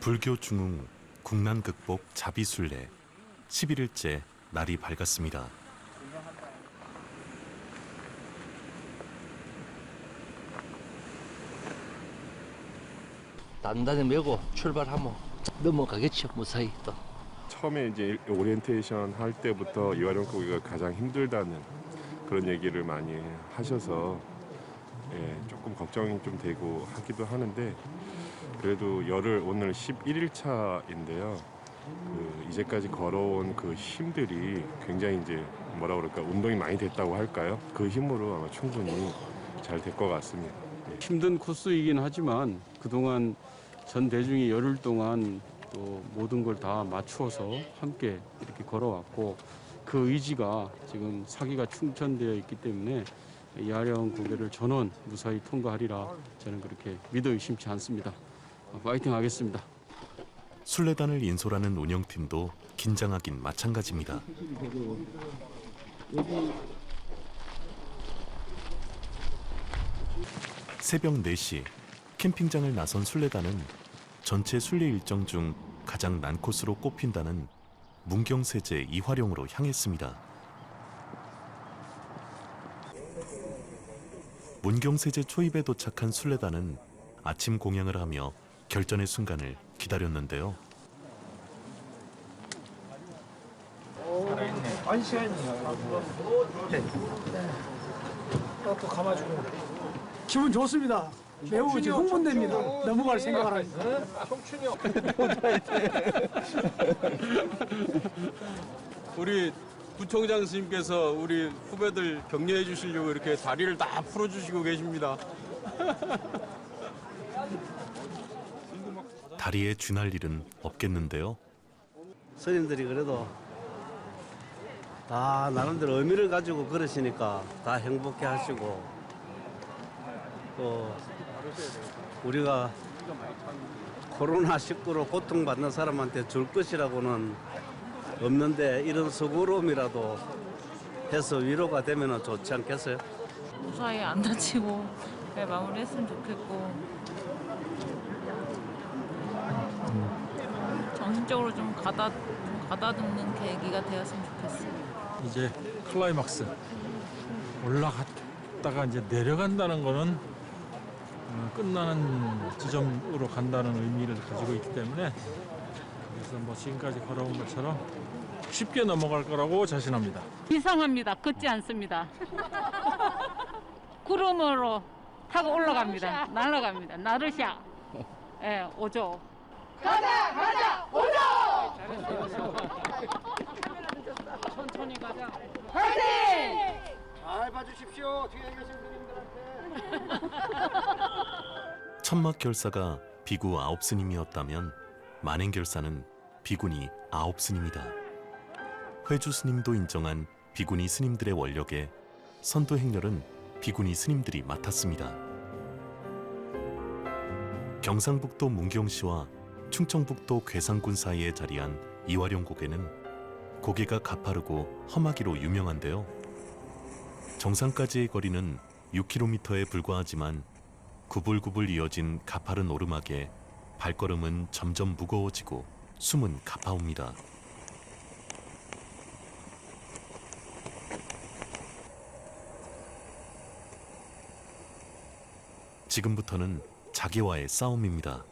불교 중흥 국난 극복 자비순례 11일째 날이 밝았습니다. 단단히 메고 출발하면 넘어가겠죠, 무사히 또. 처음에 이제 오리엔테이션 할 때부터 이화령 고기가 가장 힘들다는 그런 얘기를 많이 하셔서 조금 걱정이 좀 되고 하기도 하는데 그래도 열흘 오늘 11일 차인데요. 이제까지 걸어온 그 힘들이 굉장히 이제 뭐라 그럴까 운동이 많이 됐다고 할까요? 그 힘으로 아마 충분히 잘 될 것 같습니다. 힘든 코스이긴 하지만 그동안 전 대중이 열흘 동안 또 모든 걸 다 맞추어서 함께 이렇게 걸어왔고 그 의지가 지금 사기가 충천되어 있기 때문에 이화령 고개를 전원 무사히 통과하리라 저는 그렇게 믿어 의심치 않습니다. 파이팅 하겠습니다. 순례단을 인솔하는 운영팀도 긴장하긴 마찬가지입니다. 새벽 4시 캠핑장을 나선 순례단은 전체 순례 일정 중 가장 난 코스로 꼽힌다는 문경세제 이화령으로 향했습니다. 문경세제 초입에 도착한 순례단은 아침 공양을 하며 결전의 순간을 기다렸는데요. 한 시간이요. 또 감아주고. 기분 좋습니다. 매우 지금 흥분됩니다. 넘어갈 생각을 하니까. 청춘이요. 우리 부총장 스님께서 우리 후배들 격려해 주시려고 이렇게 다리를 다 풀어주시고 계십니다. 다리에 쥐날 일은 없겠는데요. 스님들이 그래도 다 나름대로 의미를 가지고 걸으시니까 다 행복해 하시고 또 우리가 코로나19로 고통받는 사람한테 줄 것이라고는 없는데 이런 수고로움이라도 해서 위로가 되면 좋지 않겠어요? 무사히 안 다치고 잘 마무리했으면 좋겠고 정신적으로 좀 가다듬는 계기가 되었으면 좋겠어요. 이제 클라이막스 올라갔다가 이제 내려간다는 거는 끝나는 지점으로 간다는 의미를 가지고 있기 때문에 그래서 뭐 지금까지 걸어온 것처럼 쉽게 넘어갈 거라고 자신합니다. 이상합니다. 걷지 않습니다. 구름으로 타고 올라갑니다. 날아갑니다. 나르샤. 예, 오죠. 가자, 오죠. 천천히 가자. 파이팅! 잘 봐주십시오. 뒤에 계신 분들한테. 천막 결사가 비구 9스님이었다면 만행 결사는 비구니 9스님이다. 회주 스님도 인정한 비구니 스님들의 원력에 선도 행렬은 비구니 스님들이 맡았습니다. 경상북도 문경시와 충청북도 괴산군 사이에 자리한 이화령 고개는 고개가 가파르고 험하기로 유명한데요. 정상까지의 거리는 6km에 불과하지만 구불구불 이어진 가파른 오르막에 발걸음은 점점 무거워지고 숨은 가파옵니다. 지금부터는 자기와의 싸움입니다.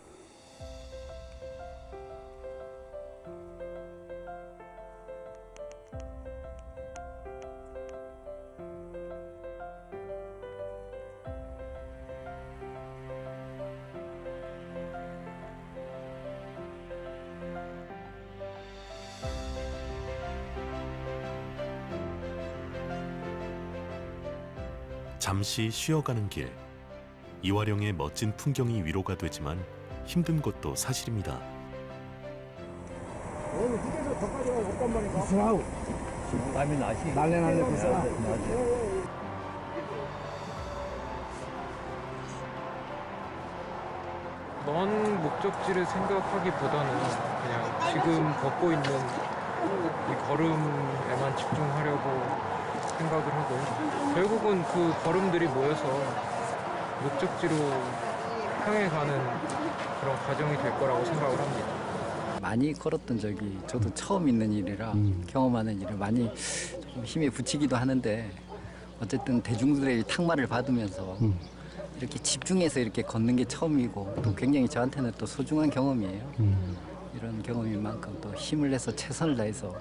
잠시 쉬어가는 길. 이화령의 멋진 풍경이 위로가 되지만 힘든 것도 사실입니다. 오늘 휴게소 덕까지 가면 어떤 말인가? 구수하고. 땀이 나시. 날래 구수하고. 먼 목적지를 생각하기보다는 그냥 지금 걷고 있는 이 걸음에만 집중하려고 생각을 하고요. 결국은 그 걸음들이 모여서 목적지로 향해 가는 그런 과정이 될 거라고 생각을 합니다. 많이 걸었던 적이 저도 처음 있는 일이라 경험하는 일을 많이 좀 힘에 부치기도 하는데 어쨌든 대중들의 탁마를 받으면서 이렇게 집중해서 이렇게 걷는 게 처음이고 또 굉장히 저한테는 또 소중한 경험이에요. 이런 경험인 만큼 또 힘을 내서 최선을 다해서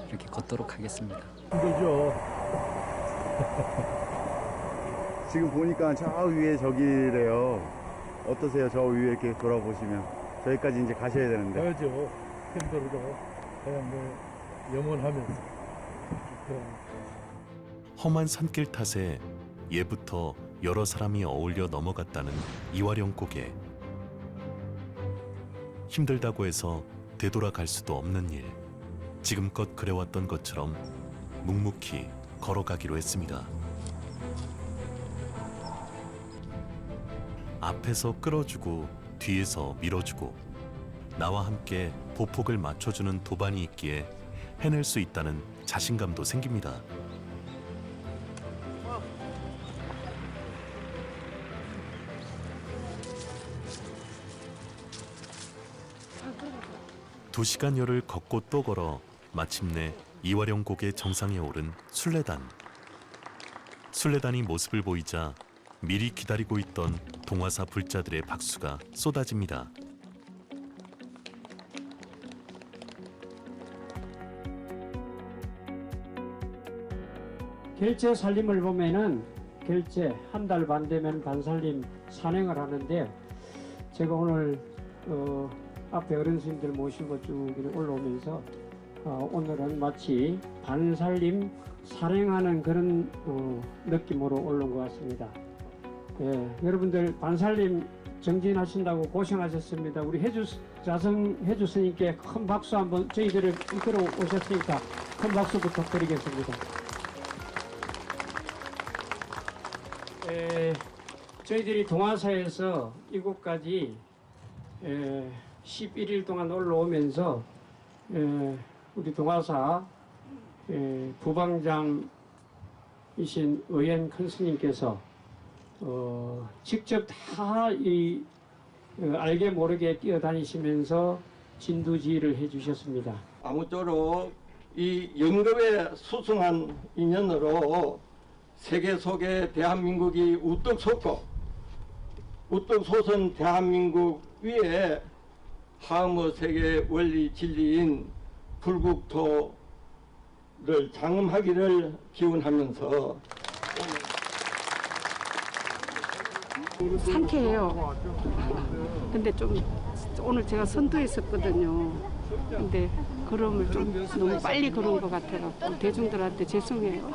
이렇게 걷도록 하겠습니다. 힘들죠. 지금 보니까 저 위에 저기래요. 어떠세요? 저 위에 이렇게 돌아보시면 저기까지 이제 가셔야 되는데. 가야죠. 힘들어도 그냥 뭐 영원하면서. 험한 산길 탓에 예부터 여러 사람이 어울려 넘어갔다는 이화령 고개. 힘들다고 해서 되돌아갈 수도 없는 일. 지금껏 그래왔던 것처럼 묵묵히 걸어가기로 했습니다. 앞에서 끌어주고 뒤에서 밀어주고 나와 함께 보폭을 맞춰주는 도반이 있기에 해낼 수 있다는 자신감도 생깁니다. 두 시간여를 걷고 또 걸어 마침내 이화령 고개 정상에 오른 순례단. 순례단이 모습을 보이자 미리 기다리고 있던 동화사 불자들의 박수가 쏟아집니다. 결제 살림을 보면은 결제 한 달 반 되면 반살림 산행을 하는데 제가 오늘 앞에 어른스님들 모시고 쭉 올라오면서 오늘은 마치 반살림 산행하는 그런 느낌으로 올라온 것 같습니다. 예, 여러분들 반살림 정진하신다고 고생하셨습니다. 우리 자성 해주 스님께 큰 박수 한번 저희들을 이끌어 오셨으니까 큰 박수 부탁드리겠습니다. 저희들이 동화사에서 이곳까지 11일 동안 올라오면서 우리 동화사 부방장이신 의현 큰 스님께서 직접 다 이 알게 모르게 뛰어다니시면서 진두지휘를 해주셨습니다. 아무쪼록 이 영겁에 수승한 인연으로 세계 속에 대한민국이 우뚝 솟고 우뚝 솟은 대한민국 위에 하음의 세계 원리 진리인 불국토를 장엄하기를 기원하면서 상쾌해요. 근데 좀 오늘 제가 선두했었거든요. 근데 걸음을 좀 너무 빨리 걸은 것 같아서 대중들한테 죄송해요.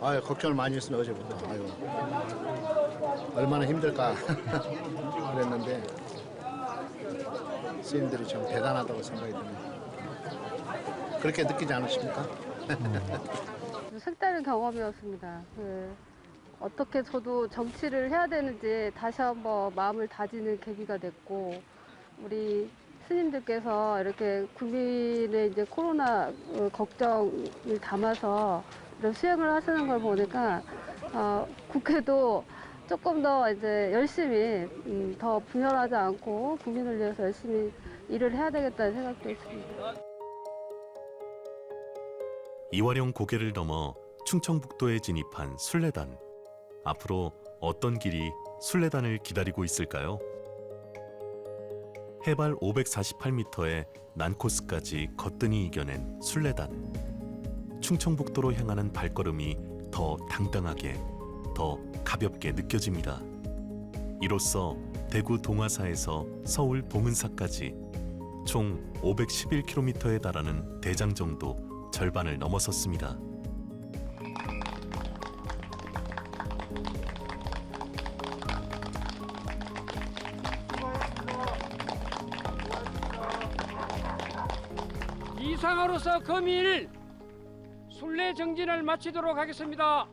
아유, 걱정을 많이 했습니다, 어제부터. 아유, 얼마나 힘들까 그랬는데 스님들이 참 대단하다고 생각이 드네요. 그렇게 느끼지 않으십니까? 색다른 경험이었습니다. 어떻게 저도 정치를 해야 되는지 다시 한번 마음을 다지는 계기가 됐고, 우리 스님들께서 이렇게 국민의 이제 코로나 걱정을 담아서 이런 수행을 하시는 걸 보니까 국회도 조금 더 이제 열심히 더 분열하지 않고 국민을 위해서 열심히 일을 해야 되겠다는 생각도 있습니다. 이화령 고개를 넘어 충청북도에 진입한 순례단. 앞으로 어떤 길이 순례단을 기다리고 있을까요? 해발 548m의 난코스까지 거뜬히 이겨낸 순례단. 충청북도로 향하는 발걸음이 더 당당하게, 더 가볍게 느껴집니다. 이로써 대구 동화사에서 서울 봉은사까지 총 511km에 달하는 대장정도 절반을 넘어섰습니다. 이상으로서 금일 순례 정진을 마치도록 하겠습니다.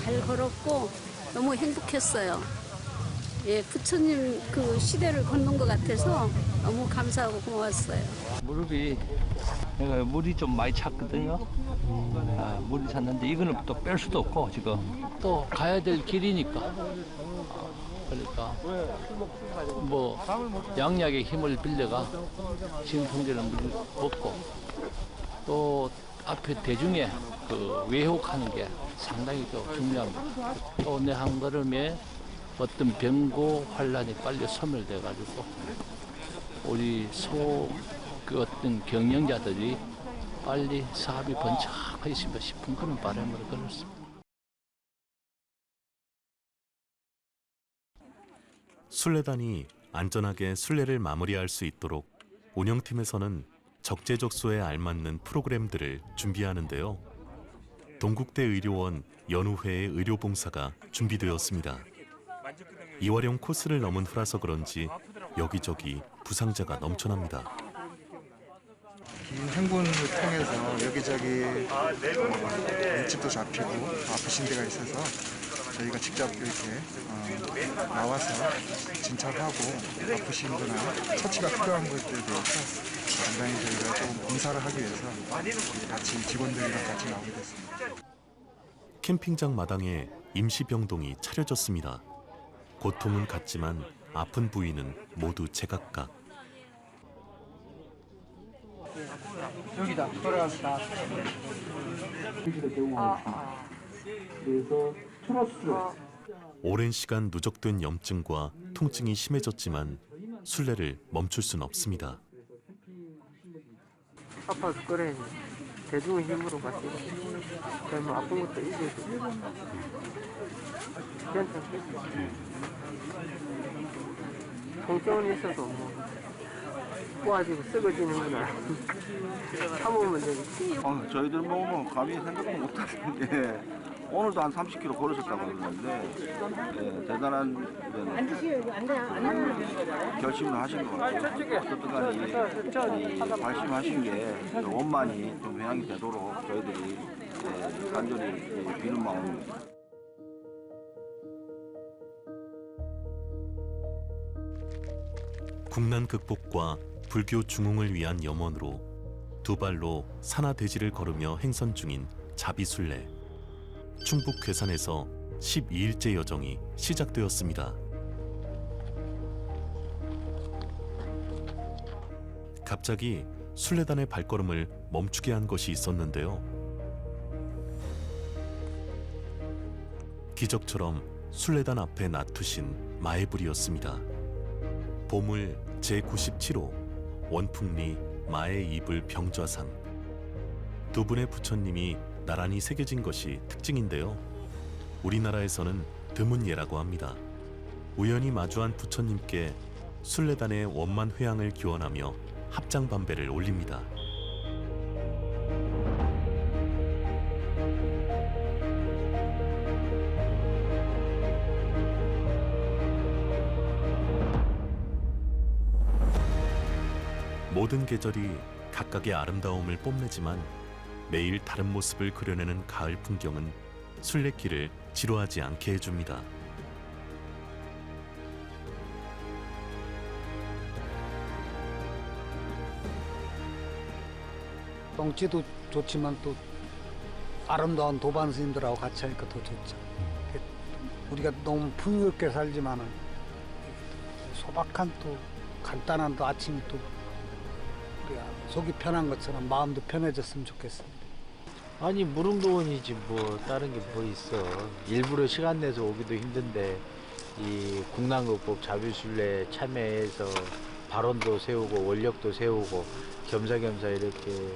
잘 걸었고 너무 행복했어요. 예, 부처님 그 시대를 걷는 것 같아서 너무 감사하고 고마웠어요. 무릎이 내가 물이 좀 많이 찼거든요. 물이 찼는데 이거는 또 뺄 수도 없고 지금 또 가야 될 길이니까. 그러니까 뭐 양약의 힘을 빌려가 진통제를 먹고 또 앞에 대중에 그 외혹하는 게 상당히 또 중요합니다. 또 내 한 걸음에 어떤 병고 환란이 빨리 소멸돼가지고 우리 그 어떤 경영자들이 빨리 사업이 번창하였으면 싶은 그런 바람을 걸었습니다. 순례단이 안전하게 순례를 마무리할 수 있도록 운영팀에서는 적재적소에 알맞는 프로그램들을 준비하는데요. 동국대 의료원 연우회의 의료봉사가 준비되었습니다. 이화령 코스를 넘은 후라서 그런지 여기저기 부상자가 넘쳐납니다. 긴 행군을 통해서 여기저기 물집도 잡히고 아프신 데가 있어서 저희가 직접 이렇게 나와서 진찰하고 아프신 거나 처치가 필요한 것들에 대해서 상당히 저희가 조금 봉사를 하기 위해서 같이 직원들이랑 같이 나오게 됐습니다. 캠핑장 마당에 임시병동이 차려졌습니다. 고통은 같지만 아픈 부위는 모두 제각각. 여기다 돌아갔다. 그래서 트러스. 오랜 시간 누적된 염증과 통증이 심해졌지만 순례를 멈출 순 없습니다. 아파서 그래. 대중의 힘으로 가시고 그러면 아픈 것도 이겨주고 괜찮겠어. 통증은 있어도 뭐 꼬아지고 썩어지는구나. 참으면 되겠지. 저희들 뭐 감히 생각도 못하는 게 오늘도 한 30km 걸으셨다고 그러는데 대단한 결심을 하신 것 같아요. 어쨌든 간에 말씀하신 게 원만히 좀 회양이 되도록 저희들이 간절히 비는 마음입니다. 국난 극복과 불교 중흥을 위한 염원으로 두 발로 산하대지를 걸으며 행선 중인 자비순례. 충북 괴산에서 12일째 여정이 시작되었습니다. 갑자기 순례단의 발걸음을 멈추게 한 것이 있었는데요. 기적처럼 순례단 앞에 나투신 마애불이었습니다. 보물 제97호 원풍리 마의 이불 병좌상. 두 분의 부처님이 나란히 새겨진 것이 특징인데요. 우리나라에서는 드문 예라고 합니다. 우연히 마주한 부처님께 순례단의 원만 회양을 기원하며 합장반배를 올립니다. 모든 계절이 각각의 아름다움을 뽐내지만 매일 다른 모습을 그려내는 가을 풍경은 순례길을 지루하지 않게 해줍니다. 경치도 좋지만 또 아름다운 도반 스님들하고 같이 하니까 더 좋죠. 우리가 너무 풍요롭게 살지만은 소박한 또 간단한 또 아침이 또 우리가 속이 편한 것처럼 마음도 편해졌으면 좋겠습니다. 아니 무릉도원이지 뭐 다른 게 뭐 있어. 일부러 시간 내서 오기도 힘든데 이 국난극복 자비순례 참여해서 발언도 세우고 원력도 세우고 겸사겸사 이렇게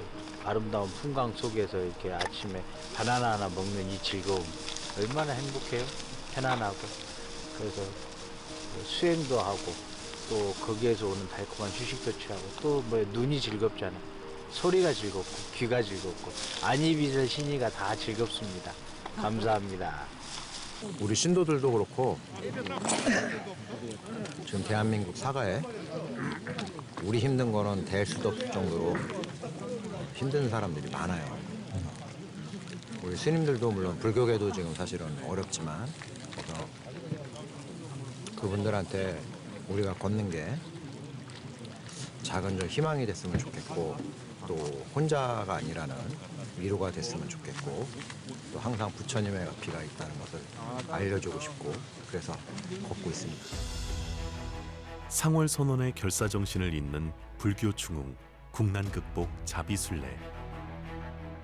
아름다운 풍광 속에서 이렇게 아침에 바나나 하나 먹는 이 즐거움 얼마나 행복해요. 편안하고 그래서 수행도 하고 또 거기에서 오는 달콤한 휴식도 취하고 또 뭐 눈이 즐겁잖아. 소리가 즐겁고 귀가 즐겁고 안이비설 신이가 다 즐겁습니다. 감사합니다. 우리 신도들도 그렇고 지금 대한민국 사가에 우리 힘든 거는 댈 수도 없을 정도로 힘든 사람들이 많아요. 우리 스님들도 물론 불교계도 지금 사실은 어렵지만 그래서 그분들한테 우리가 걷는 게 작은 좀 희망이 됐으면 좋겠고 또 혼자가 아니라는 위로가 됐으면 좋겠고 또 항상 부처님의 비가 있다는 것을 알려주고 싶고 그래서 걷고 있습니다. 상월 선언의 결사 정신을 잇는 불교 충웅 국난 극복 자비순례.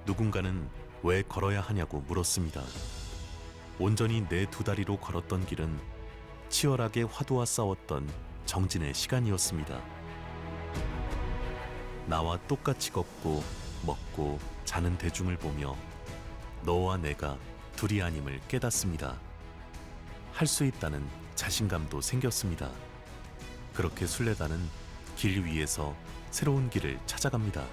누군가는 왜 걸어야 하냐고 물었습니다. 온전히 내 두 다리로 걸었던 길은 치열하게 화두와 싸웠던 정진의 시간이었습니다. 나와 똑같이 걷고 먹고 자는 대중을 보며 너와 내가 둘이 아님을 깨닫습니다. 할 수 있다는 자신감도 생겼습니다. 그렇게 순례단은 길 위에서 새로운 길을 찾아갑니다.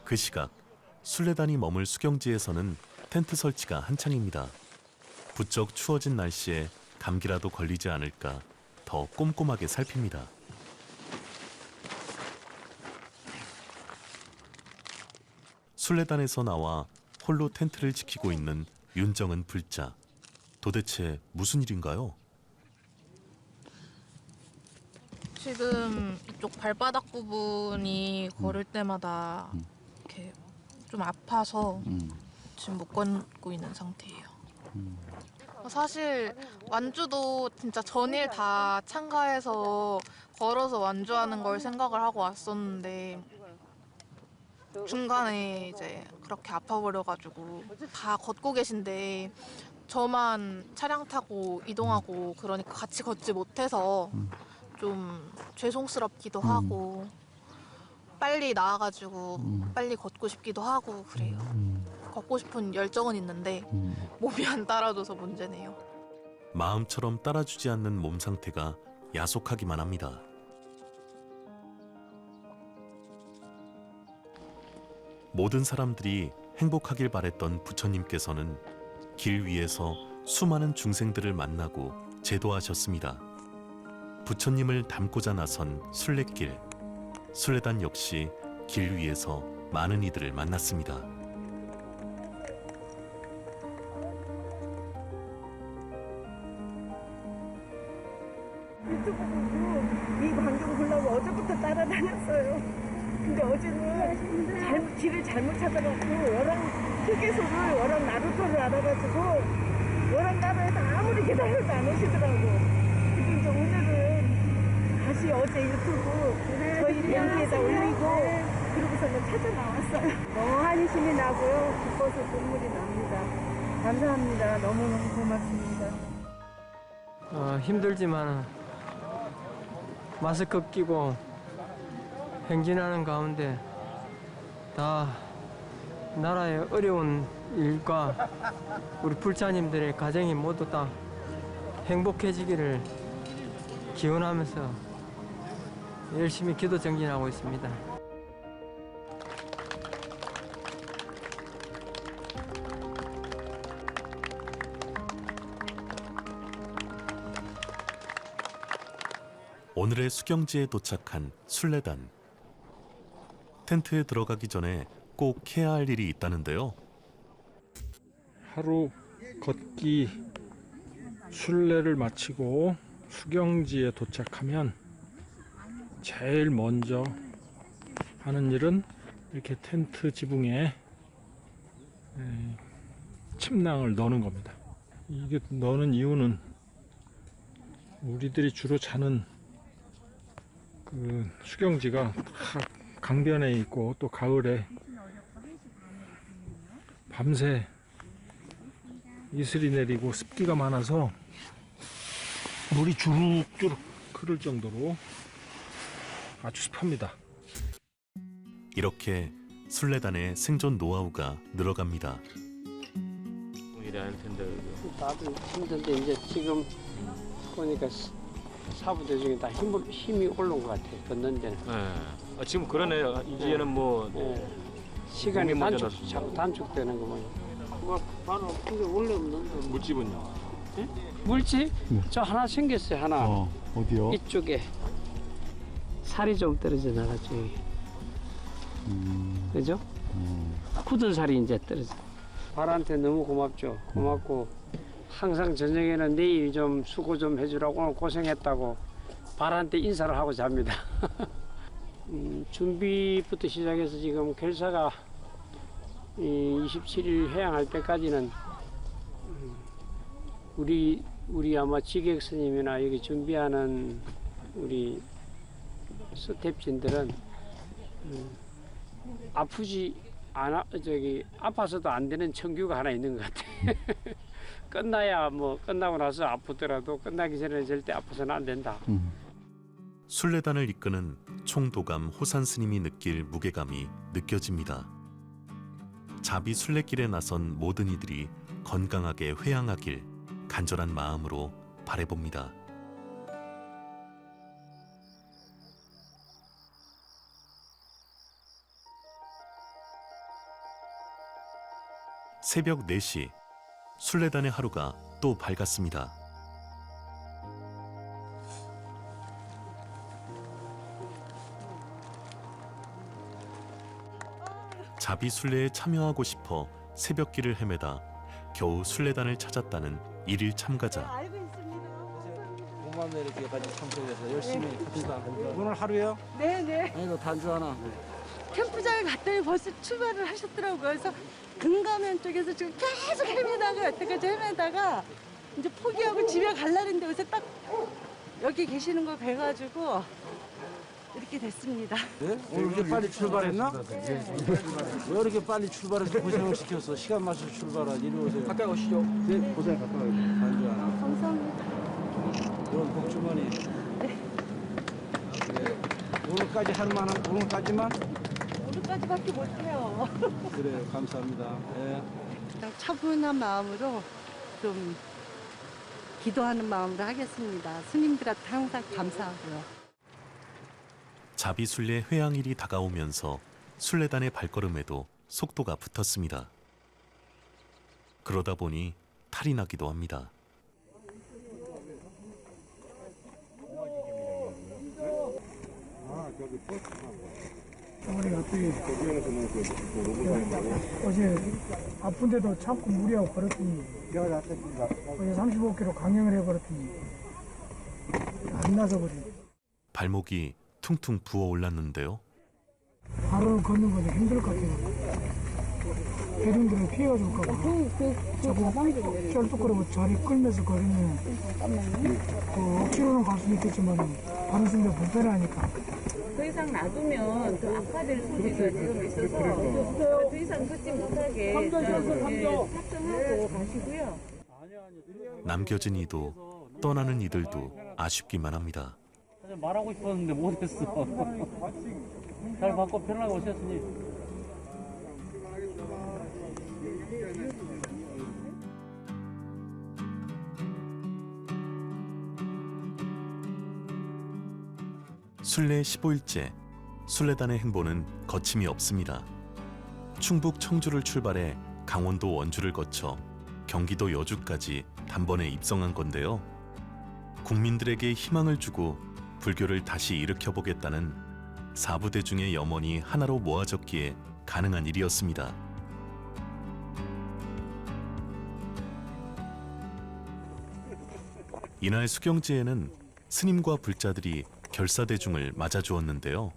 그 시각 순례단이 머물 수경지에서는 텐트 설치가 한창입니다. 부쩍 추워진 날씨에 감기라도 걸리지 않을까 더 꼼꼼하게 살핍니다. 순례단에서 나와 홀로 텐트를 지키고 있는 윤정은 불자. 도대체 무슨 일인가요? 지금 이쪽 발바닥 부분이 걸을 때마다 이렇게 좀 아파서 지금 못 걷고 있는 상태예요. 사실 완주도 진짜 전일 다 참가해서 걸어서 완주하는 걸 생각을 하고 왔었는데 중간에 이제 그렇게 아파버려가지고 다 걷고 계신데 저만 차량 타고 이동하고 그러니까 같이 걷지 못해서 좀 죄송스럽기도 하고 빨리 나와가지고 빨리 걷고 싶기도 하고 그래요. 걷고 싶은 열정은 있는데 몸이 안 따라줘서 문제네요. 마음처럼 따라주지 않는 몸 상태가 야속하기만 합니다. 모든 사람들이 행복하길 바랬던 부처님께서는 길 위에서 수많은 중생들을 만나고 제도하셨습니다. 부처님을 닮고자 나선 순례길. 순례단 역시 길 위에서 많은 이들을 만났습니다. 이 광경 보려고 어제부터 따라다녔어요. 근데 어제는 길을 잘못 찾아갖고 워랑 휴게소를 워랑 나루터를 알아가지고 워랑 나라에서 아무리 기다려도 안 오시더라고. 근데 이제 오늘은 다시 어제 유튜브 저희 밴드에다 올리고 그러고서는 찾아 나왔어요. 너무 한심이 나고요. 기뻐서 눈물이 납니다. 감사합니다. 너무너무 고맙습니다. 힘들지만 마스크 끼고 행진하는 가운데 다 나라의 어려운 일과 우리 불자님들의 가정이 모두 다 행복해지기를 기원하면서 열심히 기도 정진하고 있습니다. 오늘의 수경지에 도착한 순례단. 텐트에 들어가기 전에 꼭 해야 할 일이 있다는데요. 하루 걷기 순례를 마치고 수경지에 도착하면 제일 먼저 하는 일은 이렇게 텐트 지붕에 침낭을 넣는 겁니다. 이게 넣는 이유는 우리들이 주로 자는 그 수경지가 다 강변에 있고 또 가을에 밤새 이슬이 내리고 습기가 많아서 물이 주룩주룩 흐를 정도로 아주 습합니다. 이렇게 순례단의 생존 노하우가 늘어갑니다. 일이 아닐 텐데. 나도 힘든데 이제 지금 보니까 사부대 중에 다 힘이 올라온 것 같아. 걷는 데는. 네. 지금 그러네요. 이제는 뭐 시간이 자꾸 단축되는 거 뭐야. 바로 근데 원래 없는데. 물집은요? 네? 물집? 저 하나 생겼어요. 하나. 어디요? 이쪽에 살이 좀 떨어져 나가지. 그죠? 굳은 살이 이제 떨어져. 발한테 너무 고맙죠. 고맙고 항상 저녁에는 내일 좀 수고 좀 해주라고 오늘 고생했다고 발한테 인사를 하고 잡니다. 준비부터 시작해서 지금 결사가 27일 해양할 때까지는 우리 아마 지객 스님이나 여기 준비하는 우리 스태프진들은 아파서도 안 되는 청규가 하나 있는 것 같아. 끝나야 뭐 끝나고 나서 아프더라도 끝나기 전에는 절대 아파서는 안 된다. 순례단을 이끄는 총도감 호산 스님이 느낄 무게감이 느껴집니다. 자비 순례길에 나선 모든 이들이 건강하게 회양하길 간절한 마음으로 바라봅니다. 새벽 4시, 순례단의 하루가 또 밝았습니다. 자비 순례에 참여하고 싶어 새벽길을 헤매다 겨우 순례단을 찾았다는 일일 참가자. 공감대 이렇게 같이 참석해서 열심히 합시다. 오늘 하루요? 네네. 아니 너 단주 하나. 캠프장을 갔더니 벌써 출발을 하셨더라고요. 그래서 금가면 쪽에서 지금 계속 헤매다가 여태까지 헤매다가 이제 포기하고 집에 갈라는데 요새 딱 여기 계시는 걸 뵈가지고 이렇게 됐습니다. 네? 오늘 이렇게 빨리 출발했나? 네. 왜 이렇게 빨리 출발해서 고생을 시켰어? 시간 맞춰서 출발하지. 이리 오세요. 가까이 오시죠. 네, 고생 가까이 오세요. 단주 하나. 감사합니다. 이런 복주머니. 네. 오늘까지 할 만한, 오늘까지만? 오늘까지밖에 못해요. 그래요, 감사합니다. 네. 그냥 차분한 마음으로 좀 기도하는 마음으로 하겠습니다. 스님들한테 항상 감사하고요. 자비 순례 회양일이 다가오면서 순례단의 발걸음에도 속도가 붙었습니다. 그러다 보니 탈이 나기도 합니다. 어머니가 어떻게 어제 아픈데도 참고 무리하고 걸었더니 어제 35km 강행을 해버렸더니 안 나서 버려. 발목이 퉁퉁 부어올랐는데요. 바로 걷는 건 힘들 것 같아요. 대중들을 피해가 줄까 봐. 자꾸 쩔뚝거리고 자리 끌면서 걸으면 억지로는 갈 수는 있겠지만 다른 순간 불편하니까. 더 이상 놔두면 더 악화될 소지가 지금 있어서 더 이상 걷지 못하게 탑승하고 가시고요. 남겨진 이도 떠나는 이들도 아쉽기만 합니다. 말하고 싶었는데 못했어. 잘 받고 편하게 오셨으니. 순례 15일째, 순례단의 행보는 거침이 없습니다. 충북 청주를 출발해 강원도 원주를 거쳐 경기도 여주까지 단번에 입성한 건데요. 국민들에게 희망을 주고 불교를 다시 일으켜보겠다는 사부대중의 염원이 하나로 모아졌기에 가능한 일이었습니다. 이날 수경지에는 스님과 불자들이 결사대중을 맞아주었는데요.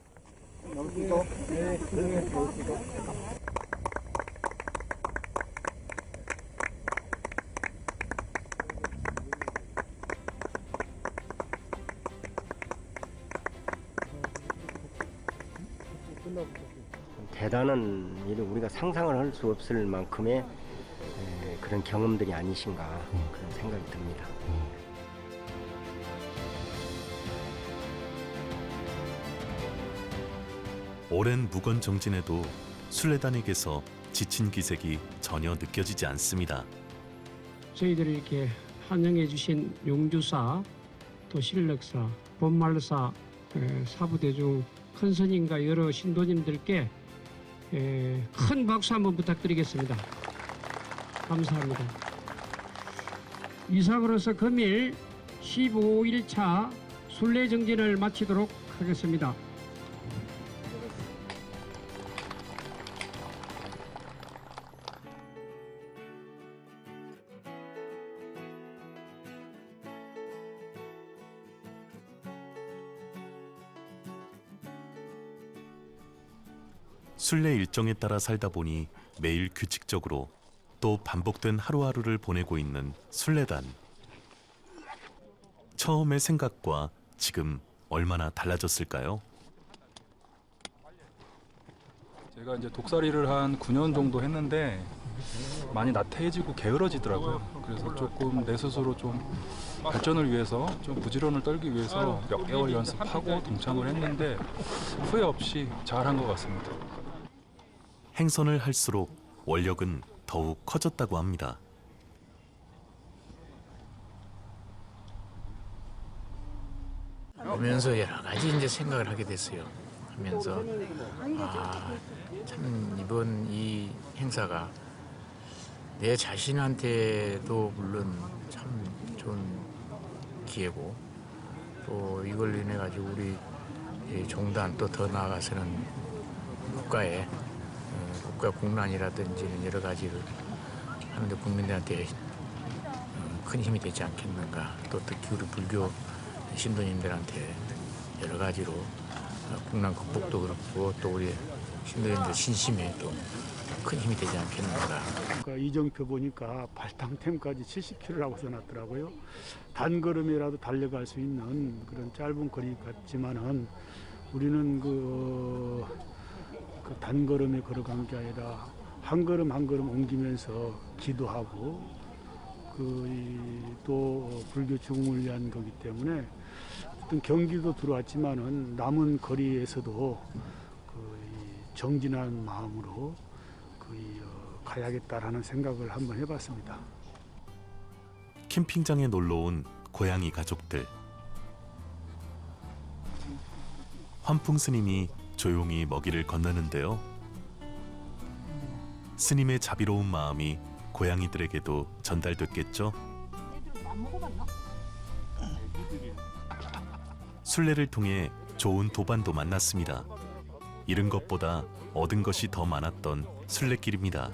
대단한 일을 우리가 상상을 할 수 없을 만큼의 그런 경험들이 아니신가 그런 생각이 듭니다. 오랜 무건 정진에도 순례단에게서 지친 기색이 전혀 느껴지지 않습니다. 저희들을 이렇게 환영해 주신 용주사, 또 신력사, 본말사, 사부대중 큰 스님과 여러 신도님들께 큰 박수 한번 부탁드리겠습니다. 감사합니다. 이상으로서 금일 15일차 순례 정진을 마치도록 하겠습니다. 순례 일정에 따라 살다 보니 매일 규칙적으로 또 반복된 하루하루를 보내고 있는 순례단. 처음의 생각과 지금 얼마나 달라졌을까요? 제가 이제 독살이를 한 9년 정도 했는데 많이 나태해지고 게으러지더라고요. 그래서 조금 내 스스로 좀 발전을 위해서 좀 부지런을 떨기 위해서 몇 개월 연습하고 동참을 했는데 후회 없이 잘한 것 같습니다. 행선을 할수록 원력은 더욱 커졌다고 합니다. 오면서 여러 가지 이제 생각을 하게 됐어요. 하면서 참 이번 이 행사가 내 자신한테도 물론 참 좋은 기회고 또 이걸 인해 가지고 우리 종단 또 더 나아가서는 국가의 국가 공란이라든지 여러 가지를 하는데 국민들한테 큰 힘이 되지 않겠는가. 또 특히 우리 불교 신도님들한테 여러 가지로 국난 극복도 그렇고 또 우리 신도님들 신심에 또 큰 힘이 되지 않겠는가. 그러니까 이정표 보니까 발당템까지 70km라고 써놨더라고요. 단걸음이라도 달려갈 수 있는 그런 짧은 거리 같지만은 우리는 그 단걸음에 걸어간 게 아니라 한 걸음 한 걸음 옮기면서 기도하고 또 불교 중흥을 위한 거기 때문에 어떤 경기도 들어왔지만은 남은 거리에서도 정진한 마음으로 가야겠다라는 생각을 한번 해봤습니다. 캠핑장에 놀러온 고양이 가족들. 환풍 스님이 조용히 먹이를 건너는데요. 스님의 자비로운 마음이 고양이들에게도 전달됐겠죠. 순례를 통해 좋은 도반도 만났습니다. 잃은 것보다 얻은 것이 더 많았던 순례길입니다.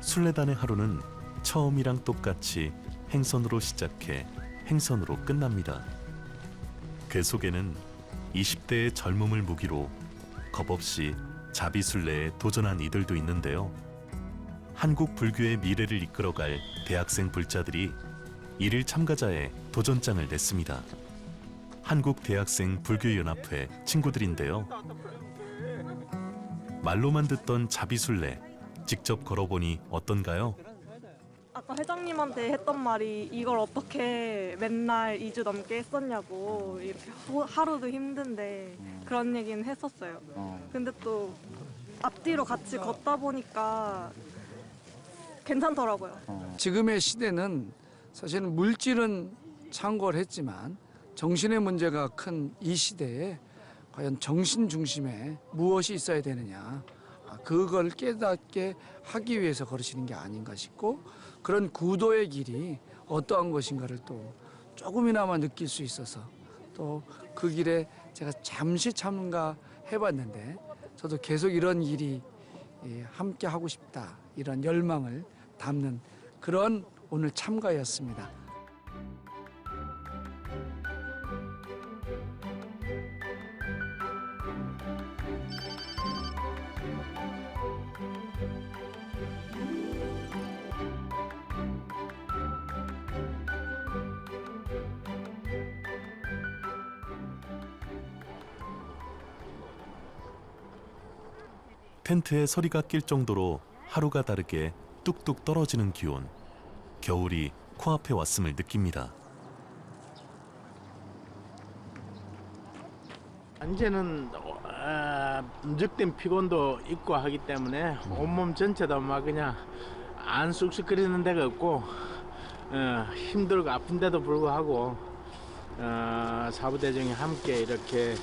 순례단의 하루는 처음이랑 똑같이 행선으로 시작해 행선으로 끝납니다. 그 속에는 20대의 젊음을 무기로 겁없이 자비순례에 도전한 이들도 있는데요. 한국 불교의 미래를 이끌어갈 대학생 불자들이 일일 참가자의 도전장을 냈습니다. 한국 대학생 불교연합회 친구들인데요. 말로만 듣던 자비순례 직접 걸어보니 어떤가요? 아까 회장님한테 했던 말이 이걸 어떻게 맨날 2주 넘게 했었냐고, 이렇게 하루도 힘든데 그런 얘기는 했었어요. 근데 또 앞뒤로 같이 걷다 보니까 괜찮더라고요. 지금의 시대는 사실은 물질은 창궐 했지만 정신의 문제가 큰 이 시대에 과연 정신 중심에 무엇이 있어야 되느냐, 그걸 깨닫게 하기 위해서 걸으시는 게 아닌가 싶고, 그런 구도의 길이 어떠한 것인가를 또 조금이나마 느낄 수 있어서 또 그 길에 제가 잠시 참가해봤는데 저도 계속 이런 일이 함께 하고 싶다, 이런 열망을 담는 그런 오늘 참가였습니다. 텐트에 서리가 낄 정도로 하루가 다르게 뚝뚝 떨어지는 기온. 겨울이 코앞에 왔음을 느낍니다. 이제는 누적된 피곤도 있고 하기 때문에 온몸 전체도 막 그냥 안 쑥쑥거리는 데가 없고 힘들고 아픈데도 불구하고 사부대중이 함께 이렇게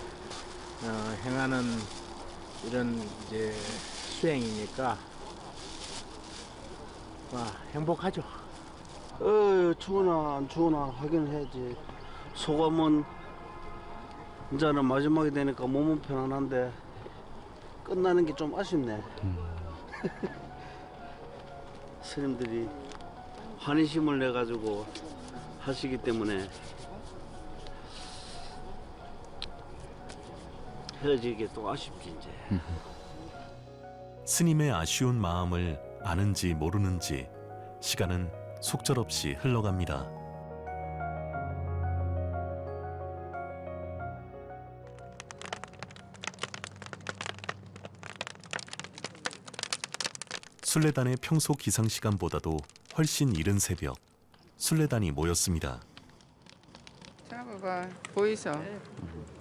행하는 이런 이제 수행이니까 행복하죠. 추우나 안 추우나 하긴 해야지. 소감은 이제는 마지막이 되니까 몸은 편안한데 끝나는 게 좀 아쉽네. 스님들이 환희심을 내 가지고 하시기 때문에 헤어지기 또 아쉽지 이제. 스님의 아쉬운 마음을 아는지 모르는지 시간은 속절없이 흘러갑니다. 순례단의 평소 기상 시간보다도 훨씬 이른 새벽, 순례단이 모였습니다. 자고가 보이소.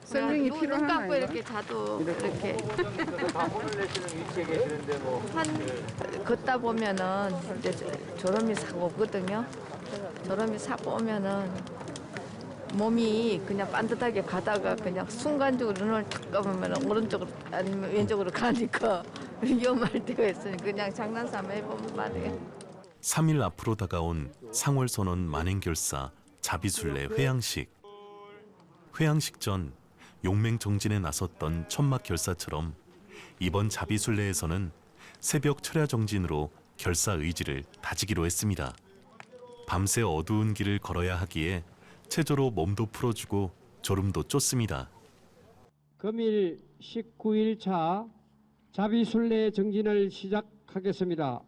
설명이 필요하나요? 눈 감고 이렇게 자도 이렇게 다 혼을 내시는 위치에 계시는데 뭐 한 걷다 보면은 이제 졸음이 사고 오거든요. 졸음이 사고 오면은 몸이 그냥 반듯하게 가다가 그냥 순간적으로 눈을 탁 감으면 오른쪽으로 아니면 왼쪽으로 가니까 위험할 때가 있으니 그냥 장난삼아 해보면 말이에요. 3일 앞으로 다가온 상월선언 만행결사 자비순례 회양식. 회양식 전 용맹정진에 나섰던 천막 결사처럼 이번 자비순례에서는 새벽 철야정진으로 결사 의지를 다지기로 했습니다. 밤새 어두운 길을 걸어야 하기에 체조로 몸도 풀어주고 졸음도 쫓습니다. 금일 19일차 자비순례 정진을 시작하겠습니다.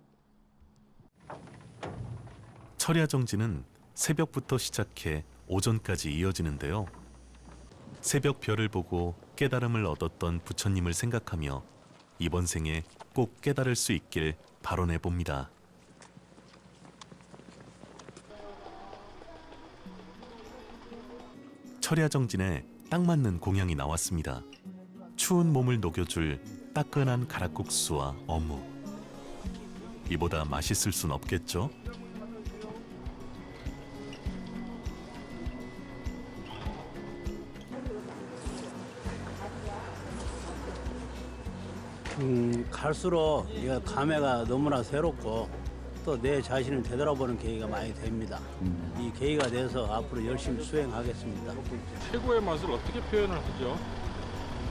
철야정진은 새벽부터 시작해 오전까지 이어지는데요. 새벽 별을 보고 깨달음을 얻었던 부처님을 생각하며 이번 생에 꼭 깨달을 수 있길 발언해 봅니다. 철야정진에 딱 맞는 공양이 나왔습니다. 추운 몸을 녹여줄 따끈한 가락국수와 어묵. 이보다 맛있을 순 없겠죠? 갈수록 이 감회가 너무나 새롭고 또 내 자신을 되돌아보는 계기가 많이 됩니다. 이 계기가 돼서 앞으로 열심히 수행하겠습니다. 최고의 맛을 어떻게 표현을 하죠?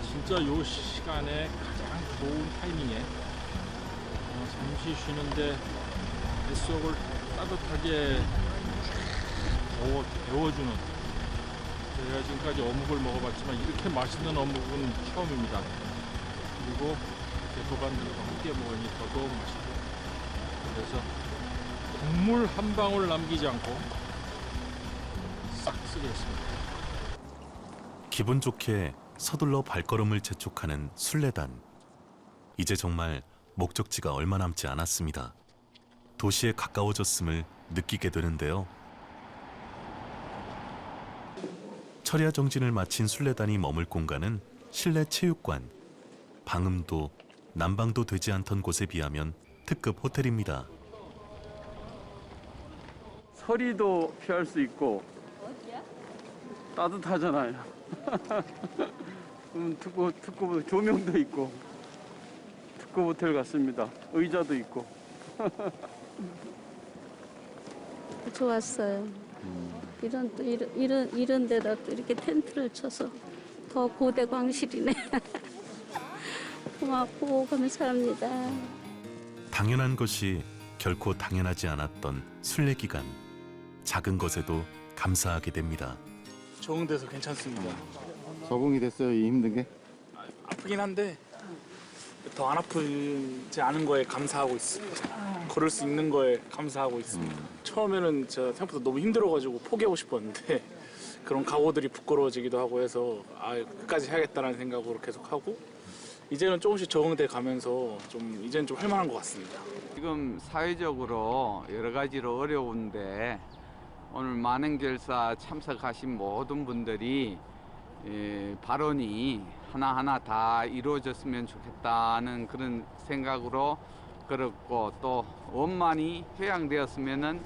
진짜 요 시간에 가장 좋은 타이밍에 잠시 쉬는데 뱃속을 따뜻하게 데워주는, 제가 지금까지 어묵을 먹어봤지만 이렇게 맛있는 어묵은 처음입니다. 그리고 개소반들과 함께 먹으니 더더욱 맛있고, 그래서 국물 한 방울 남기지 않고 싹 쓰겠습니다. 기분 좋게 서둘러 발걸음을 재촉하는 순례단. 이제 정말 목적지가 얼마 남지 않았습니다. 도시에 가까워졌음을 느끼게 되는데요. 철야 정진을 마친 순례단이 머물 공간은 실내 체육관. 방음도 난방도 되지 않던 곳에 비하면 특급 호텔입니다. 서리도 피할 수 있고 따뜻하잖아요. 특급 조명도 있고 특급 호텔 같습니다. 의자도 있고. 좋았어요. 이런 데다 또 이렇게 텐트를 쳐서 더 고대 광실이네. 고맙고 감사합니다. 당연한 것이 결코 당연하지 않았던 순례 기간. 작은 것에도 감사하게 됩니다. 적응돼서 괜찮습니다. 적응이 됐어요, 이 힘든 게? 아프긴 한데 더 안 아프지 않은 거에 감사하고 있습니다. 걸을 수 있는 거에 감사하고 있습니다. 처음에는 제가 생각보다 너무 힘들어가지고 포기하고 싶었는데 그런 각오들이 부끄러워지기도 하고 해서 끝까지 해야겠다는 생각으로 계속하고, 이제는 조금씩 적응돼 가면서 좀 이제는 좀 할만한 것 같습니다. 지금 사회적으로 여러 가지로 어려운데 오늘 만행결사 참석하신 모든 분들이 발언이 하나하나 다 이루어졌으면 좋겠다는 그런 생각으로 걸었고, 또 원만히 회양되었으면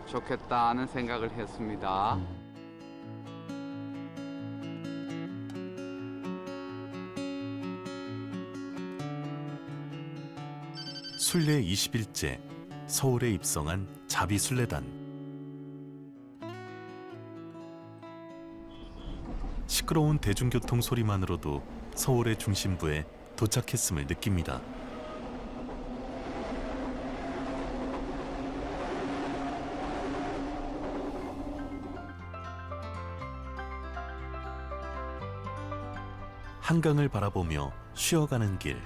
좋겠다는 생각을 했습니다. 순례 20일째 서울에 입성한 자비순례단. 시끄러운 대중교통 소리만으로도 서울의 중심부에 도착했음을 느낍니다. 한강을 바라보며 쉬어가는 길.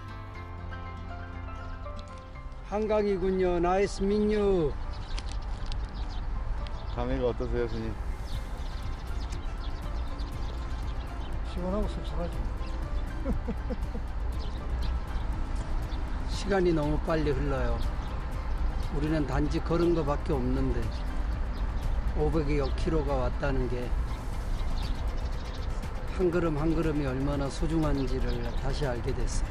한강이군요. 나이스 민유. 감회가 어떠세요, 스님? 시원하고 섭섭하죠. 시간이 너무 빨리 흘러요. 우리는 단지 걸은 거밖에 없는데 500여 킬로가 왔다는 게 한 걸음 한 걸음이 얼마나 소중한지를 다시 알게 됐어요.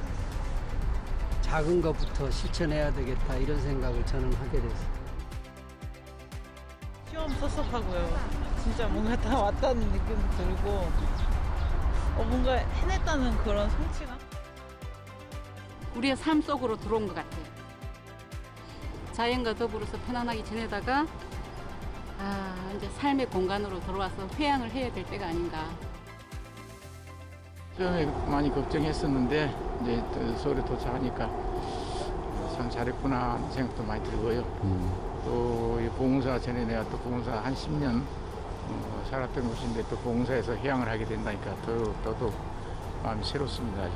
작은 것부터 실천해야 되겠다 이런 생각을 저는 하게 됐어요. 시험 섭섭하고요. 진짜 뭔가 다 왔다는 느낌도 들고 뭔가 해냈다는 그런 성취감? 우리의 삶 속으로 들어온 것 같아요. 자연과 더불어서 편안하게 지내다가 이제 삶의 공간으로 들어와서 회양을 해야 될 때가 아닌가. 처음에 많이 걱정했었는데 이제 또 서울에 도착하니까 참 잘했구나 하는 생각도 많이 들고요. 또 이 봉사 전에 내가 또 봉사 한 10년 살았던 곳인데 또 봉사에서 회양을 하게 된다니까 더더욱 마음이 새롭습니다. 아주.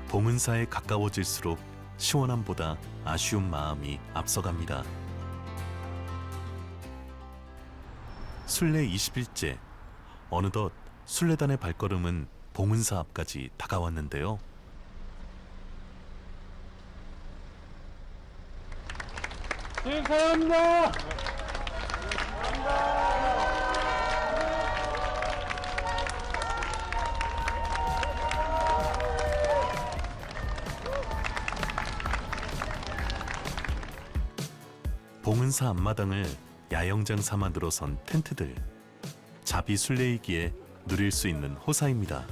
봉은사에 가까워질수록 시원함보다 아쉬운 마음이 앞서갑니다. 순례 20일째, 어느덧 순례단의 발걸음은 봉은사 앞까지 다가왔는데요. 감사합니다. 봉은사 앞마당을 야영장 삼아 늘어선 텐트들. 자비 순례이기에 누릴 수 있는 호사입니다.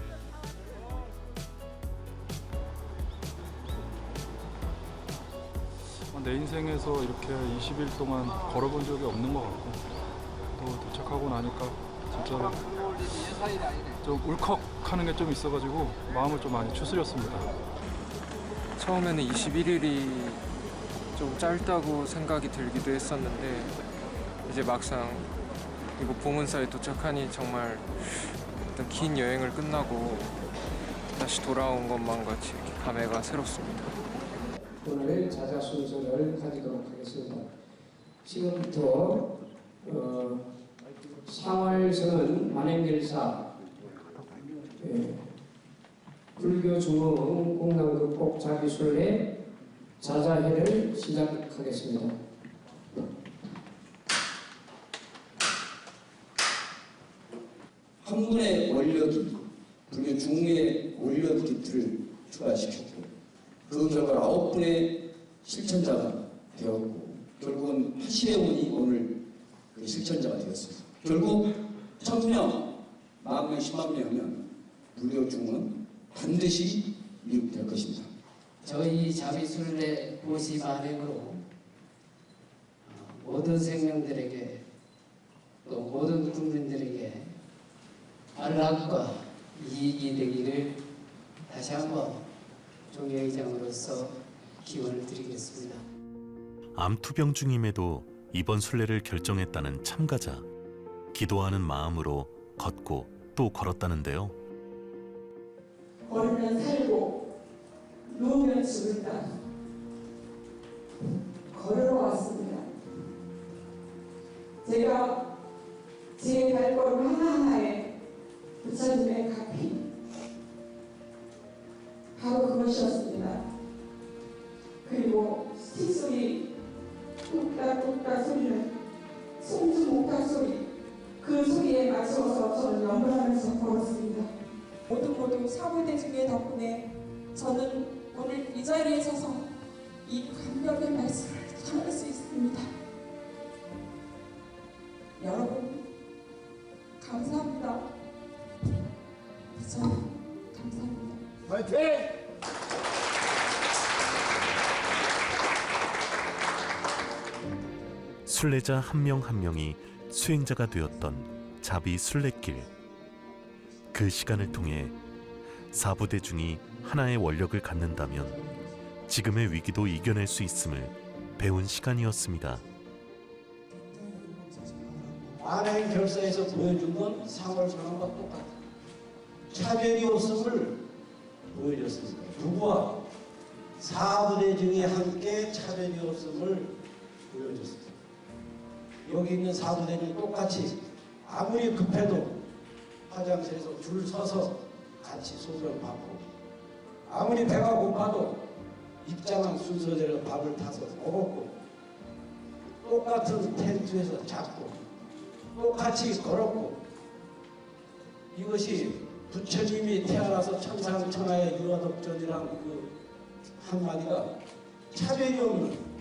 내 인생에서 이렇게 20일 동안 걸어본 적이 없는 것 같고 또 도착하고 나니까 진짜 좀 울컥하는 게 좀 있어가지고 마음을 좀 많이 추스렸습니다. 처음에는 21일이 좀 짧다고 생각이 들기도 했었는데 이제 막상 이곳 봉은사에 도착하니 정말 어떤 긴 여행을 끝나고 다시 돌아온 것만 같이 이렇게 감회가 새롭습니다. 오늘 자자 순서를 가지도록 하겠습니다. 지금부터 상월선 만행길사 불교 중흥 공랑극복 자비순례 자자회를 시작하겠습니다. 한 분의 원력이 불교 중흥의 원력 기틀을 추가시켰고 그 결과 9분의 실천자가 되었고 결국은 80여 분이 오늘 그 실천자가 되었습니다. 결국 1000명, 10,000명, 10만 명이면 불교 중흥은 반드시 이룩될 것입니다. 저희 자비순례 보시 만행으로 모든 생명들에게 또 모든 국민들에게 안락과 이익이 되기를 다시 한번 종회의장으로서 기원을 드리겠습니다. 암투병 중임에도 이번 순례를 결정했다는 참가자. 기도하는 마음으로 걷고 또 걸었다는데요. 걸으면 살고 누우면 죽는다. 걸으러 왔습니다. 제가 제 발걸음 하나하나에 부처님의 가피 바로 그것이었습니다. 그리고 스틱 소리, 뚝딱뚝딱 소리는 송주 목탁 소리, 그 소리에 맞추어서 저는 연결하면서 걸었습니다. 모두 사부대중의 덕분에 저는 오늘 이 자리에 서서 이 감격의 말씀을 전할 수 있습니다. 여러분 감사합니다. 부처님 감사합니다. 화이팅! 순례자 한 명 한 명이 수행자가 되었던 자비 순례길. 그 시간을 통해 사부대중이 하나의 원력을 갖는다면 지금의 위기도 이겨낼 수 있음을 배운 시간이었습니다. 만행 결사에서 보여준 건 상월선언과 똑같아. 차별이 없음을 보여줬습니다. 누구와 사부대중이 함께 차별이 없음을 보여줬습니다. 여기 있는 사부대중이 똑같이 아무리 급해도 화장실에서 줄 서서 같이 소변 받고, 아무리 배가 고파도 입장한 순서대로 밥을 타서 먹었고, 똑같은 텐트에서 잤고, 똑같이 걸었고, 이것이 부처님이 태어나서 천상천하의 유아독전이란 그 한마디가 차별이 없는,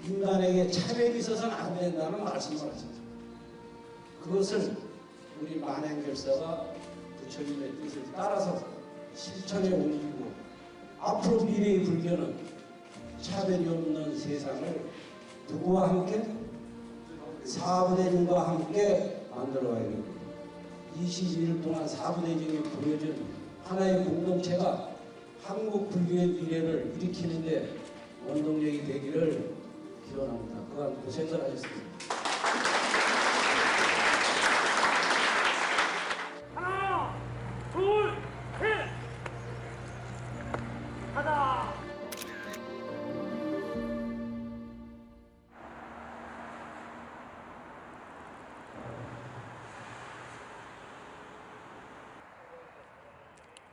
인간에게 차별이 있어서는 안 된다는 말씀을 하셨죠. 그것을 우리 만행결사가 부처님의 뜻을 따라서 실천에 옮기고, 앞으로 미래의 불교는 차별이 없는 세상을 누구와 함께? 사부대중과 함께 만들어가야 됩니다. 22일 동안 사부대중이 보여준 하나의 공동체가 한국 불교의 미래를 일으키는데 원동력이 되기를 기원합니다. 그간 고생들 하셨습니다. 하나, 둘, 셋! 하나!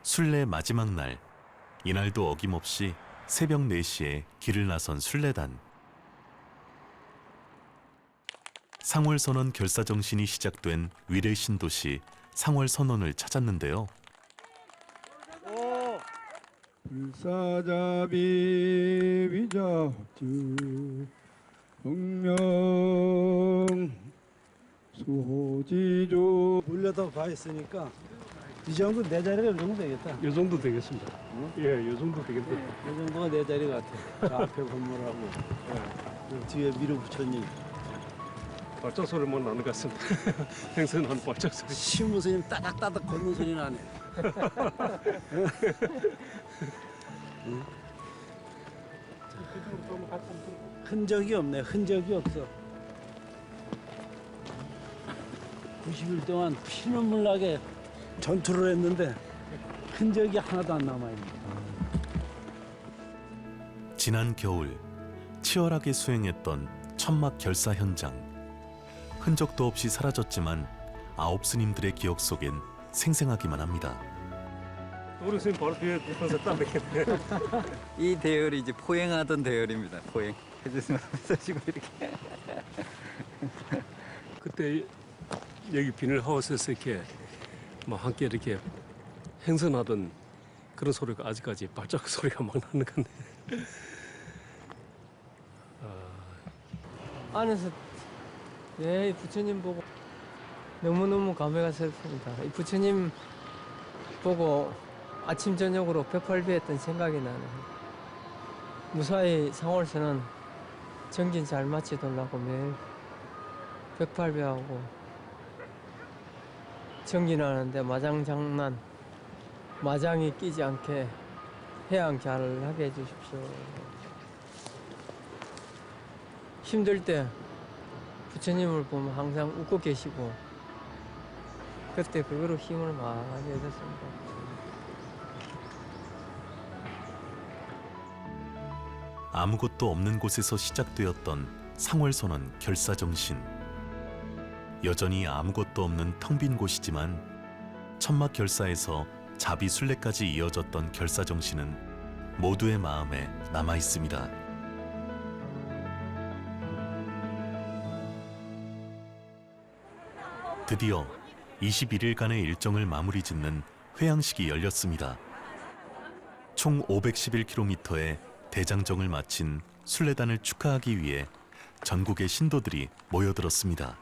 순례 마지막 날, 이날도 어김없이 새벽 4시에 길을 나선 순례단. 상월선언 결사정신이 시작된 위례 신도시 상월선언을 찾았는데요. 불사자비 위자주 흥명 수호지조 물려다 가 있으니까 이 정도 내 자리가 이 정도 되겠다. 이 정도 되겠습니다. 예, 이 정도 되겠다. 이 정도가 내 자리 같아. 저 앞에 건물하고 뒤에 미륵 부처님. 발작 소리만 나는 것 같습니다. 행선한 발작 소리. 신부스님 따닥따닥 걷는 소리 나네. 흔적이 없네. 흔적이 없어. 90일 동안 피눈물 나게 전투를 했는데 흔적이 하나도 안 남아있네. 지난 겨울 치열하게 수행했던 천막 결사 현장. 흔적도 없이 사라졌지만 9 스님들의 기억 속엔 생생하기만 합니다. 우리 스님 바로 뒤에 붙어서 따르겠네. 이 대열이 이제 포행하던 대열입니다. 포행 해주시면 지고 이렇게. 그때 여기 비닐하우스에서 이렇게 뭐 함께 이렇게 행선하던 그런 소리가 아직까지 발작 소리가 막 나는 건데. 안에서 이 부처님 보고 너무너무 감회가 새롭습니다. 이 부처님 보고 아침 저녁으로 108배했던 생각이 나네요. 무사히 상월선은 정진 잘 마치도록 매일 108배하고 정진하는데 마장장난, 마장이 끼지 않게 해양 잘 하게 해주십시오. 힘들 때 부처님을 보면 항상 웃고 계시고 그때 그거로 힘을 많이 얻었습니다. 아무것도 없는 곳에서 시작되었던 상월선언 결사정신. 여전히 아무것도 없는 텅 빈 곳이지만 천막 결사에서 자비 순례까지 이어졌던 결사정신은 모두의 마음에 남아 있습니다. 드디어 21일간의 일정을 마무리 짓는 회양식이 열렸습니다. 총 511km의 대장정을 마친 순례단을 축하하기 위해 전국의 신도들이 모여들었습니다.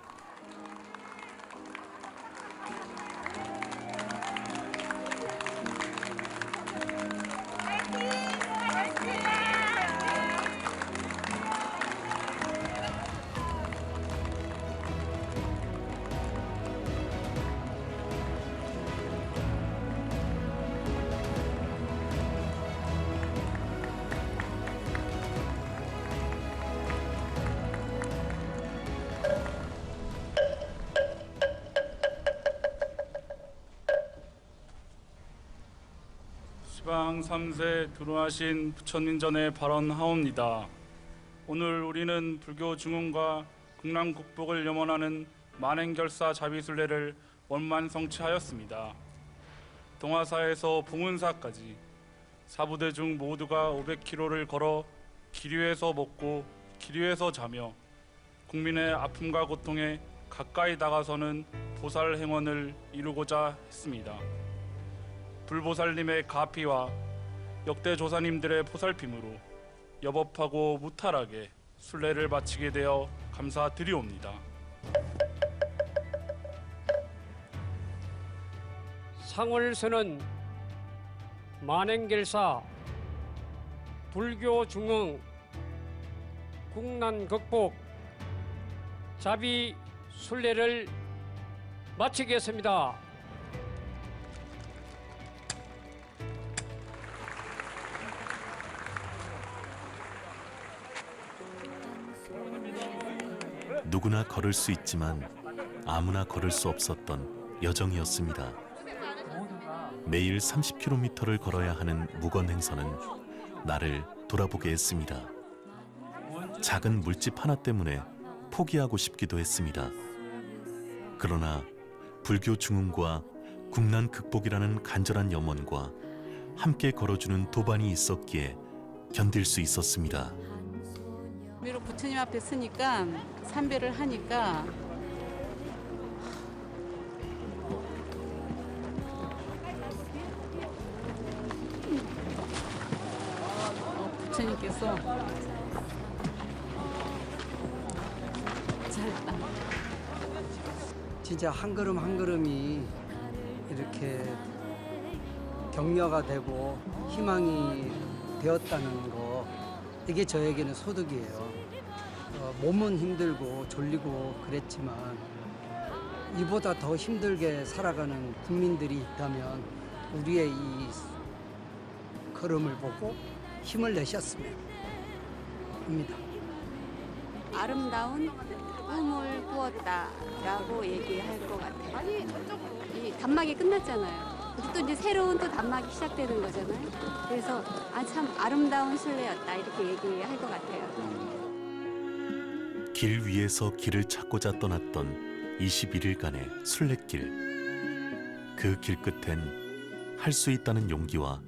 지방 3세 두루하신 부처님 전에 발언하옵니다. 오늘 우리는 불교 중흥과 국난 국복을 염원하는 만행결사 자비순례를 원만성취하였습니다. 동화사에서 봉은사까지 4부대 중 모두가 500km를 걸어 기류에서 먹고 기류에서 자며 국민의 아픔과 고통에 가까이 다가서는 보살 행원을 이루고자 했습니다. 불보살님의 가피와 역대 조사님들의 보살핌으로 여법하고 무탈하게 순례를 마치게 되어 감사드리옵니다. 상월선은 만행결사 불교 중흥 국난 극복 자비 순례를 마치겠습니다. 누구나 걸을 수 있지만 아무나 걸을 수 없었던 여정이었습니다. 매일 30km를 걸어야 하는 무건 행선은 나를 돌아보게 했습니다. 작은 물집 하나 때문에 포기하고 싶기도 했습니다. 그러나 불교 중흥과 국난 극복이라는 간절한 염원과 함께 걸어주는 도반이 있었기에 견딜 수 있었습니다. 비록 부처님 앞에 서니까 삼배를 하니까 부처님께서 잘했다. 진짜 한 걸음 한 걸음이 이렇게 격려가 되고 희망이 되었다는 거, 이게 저에게는 소득이에요. 몸은 힘들고 졸리고 그랬지만 이보다 더 힘들게 살아가는 국민들이 있다면 우리의 이 걸음을 보고 힘을 내셨으면 합니다. 아름다운 꿈을 꾸었다라고 얘기할 것 같아요. 이 단막이 끝났잖아요. 또 이제 새로운 또 단막이 시작되는 거잖아요. 그래서 참 아름다운 순례였다 이렇게 얘기할 것 같아요. 길 위에서 길을 찾고자 떠났던 21일간의 순례길. 그 길 끝엔 할 수 있다는 용기와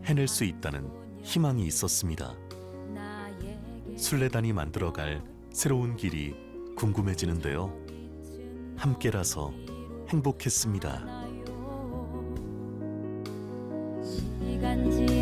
해낼 수 있다는 희망이 있었습니다. 순례단이 만들어갈 새로운 길이 궁금해지는데요. 함께라서 행복했습니다. 시간지